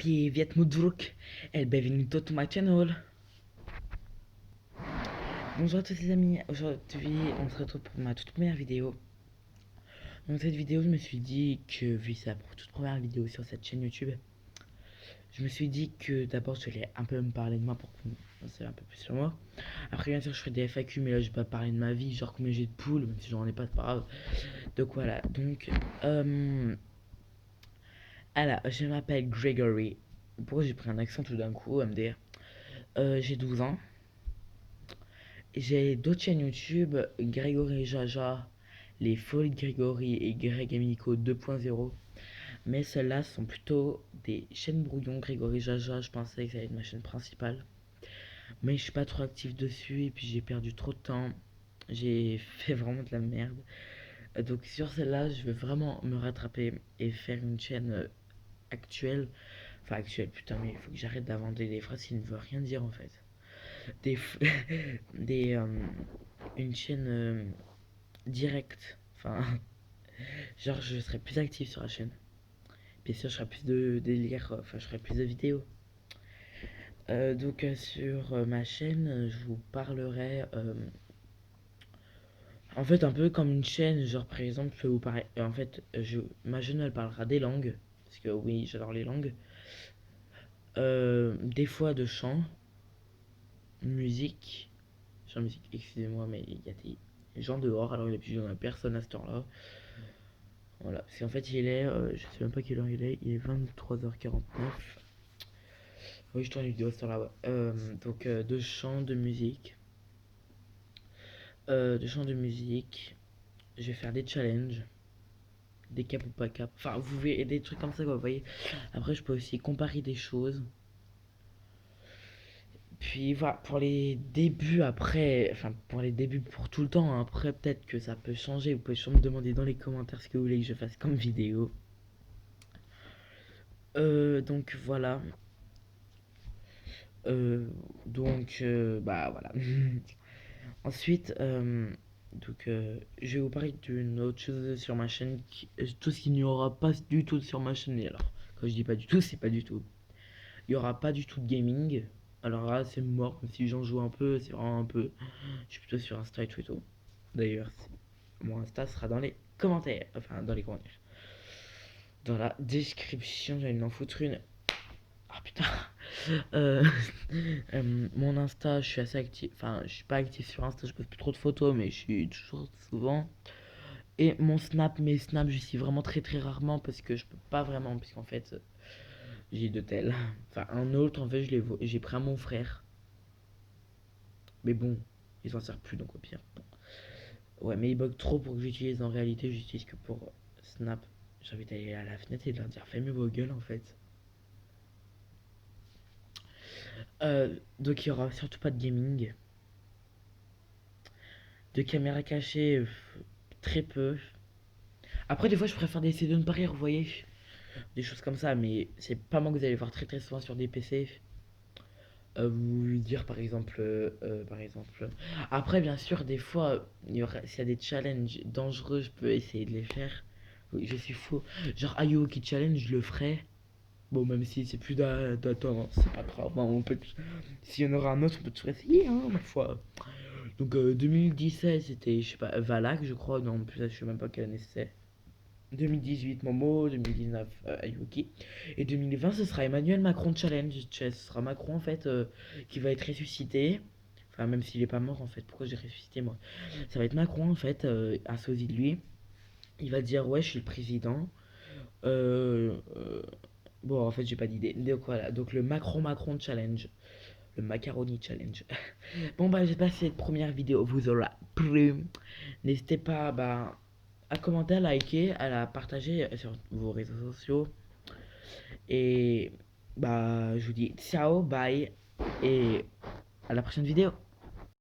Привет, Mudruk, et bienvenuto to my channel. Bonjour à tous les amis, aujourd'hui on se retrouve pour ma toute première vidéo. Dans cette vidéo, je me suis dit que, vu que c'est la toute première vidéo sur cette chaîne YouTube, je me suis dit que d'abord je allais un peu me parler de moi pour que vous en sachiez un peu plus sur moi. Après, bien sûr, je ferai des FAQ, mais là je vais pas parler de ma vie, genre combien j'ai de poules, même si j'en ai pas, c'est pas grave. Donc voilà, alors, je m'appelle Gregory. Pourquoi j'ai pris un accent tout d'un coup, MDR? J'ai 12 ans. J'ai d'autres chaînes YouTube, Grégory et Jaja, les Folies de Grégory et Greg et Miko 2.0. Mais celles-là sont plutôt des chaînes brouillon. Grégory Jaja, je pensais que ça allait être ma chaîne principale. Mais je suis pas trop actif dessus et puis j'ai perdu trop de temps. J'ai fait vraiment de la merde. Donc sur celle-là, je veux vraiment me rattraper et faire une chaîne actuelle. Enfin actuelle, putain, mais il faut que j'arrête d'inventer des phrases qui ne veulent rien dire en fait. Des, des, une chaîne directe. Enfin, genre, je serai plus actif sur la chaîne. Bien sûr, je ferai plus de délire, enfin, je ferai plus de vidéos. Sur ma chaîne, je vous parlerai. En fait, un peu comme une chaîne, genre par exemple, je peux vous parler. En fait, ma chaîne elle parlera des langues. Parce que oui, j'adore les langues. Des fois de chant, musique. Genre musique, excusez-moi, mais il y a des gens dehors, alors il n'y a personne à cette heure-là. Voilà, parce qu'en fait je sais même pas quelle heure il est 23h49. Oui, je tourne une vidéo sur là, ouais. De chant, de musique. De chant, de musique. Je vais faire des challenges. Des cap ou pas cap. Enfin, vous verrez des trucs comme ça, quoi, vous voyez. Après, je peux aussi comparer des choses. Puis voilà, pour les débuts après, enfin pour les débuts pour tout le temps, hein, après peut-être que ça peut changer. Vous pouvez sûrement me demander dans les commentaires ce que vous voulez que je fasse comme vidéo. Donc voilà. Bah voilà. Ensuite, je vais vous parler d'une autre chose sur ma chaîne, tout ce qu'il n'y aura pas du tout sur ma chaîne. Et alors, quand je dis pas du tout, c'est pas du tout. Il y aura pas du tout de gaming. Alors là, c'est mort, même si j'en joue un peu, c'est vraiment un peu. Je suis plutôt sur Insta et Twitter. D'ailleurs, mon Insta sera dans les commentaires. Enfin, dans les commentaires. Dans la description, j'allais m'en foutre une. Ah putain. Euh, mon Insta, je suis assez actif. Enfin, je suis pas actif sur Insta, je poste plus trop de photos, mais je suis toujours souvent. Et mon Snap, mes Snaps, je suis vraiment très très rarement parce que je peux pas vraiment, puisqu'en fait, j'ai deux tels. Enfin, un autre, en fait, j'ai pris à mon frère. Mais bon, il s'en sert plus, donc au pire. Bon. Ouais, mais il bug trop pour que j'utilise. En réalité, j'utilise que pour Snap. J'ai envie d'aller à la fenêtre et de leur dire, fais mieux vos gueules en fait. Donc il y aura surtout pas de gaming. De caméra cachée, très peu. Après, des fois, je préfère essayer de ne pas rire, vous voyez. Des choses comme ça, mais c'est pas moi que vous allez voir très très souvent sur des PC. Vous dire par exemple. Après, bien sûr, des fois, s'il y a des challenges dangereux, je peux essayer de les faire. Oui, je suis faux. Genre, Ayoki Challenge, je le ferai. Bon, même si c'est plus d'attendre, c'est pas grave. Hein, s'il y en aura un autre, on peut toujours essayer, hein, ma foi. Donc, 2017, c'était, je sais pas, Valak, je crois. Non, plus, je sais même pas quelle année c'est. 2018 Momo, 2019 Ayuki. Et 2020 ce sera Emmanuel Macron Challenge. Ce sera Macron en fait qui va être ressuscité. Enfin même s'il est pas mort en fait, pourquoi j'ai ressuscité moi? Ça va être Macron en fait, un sosie de lui. Il va dire ouais je suis le président. Euh, euh, bon en fait j'ai pas d'idée. Donc voilà, donc le Macron Challenge. Le Macaroni Challenge. Bon bah j'espère que cette première vidéo vous aura plu. N'hésitez pas à commenter, à liker, à la partager sur vos réseaux sociaux. Et je vous dis ciao, bye et à la prochaine vidéo.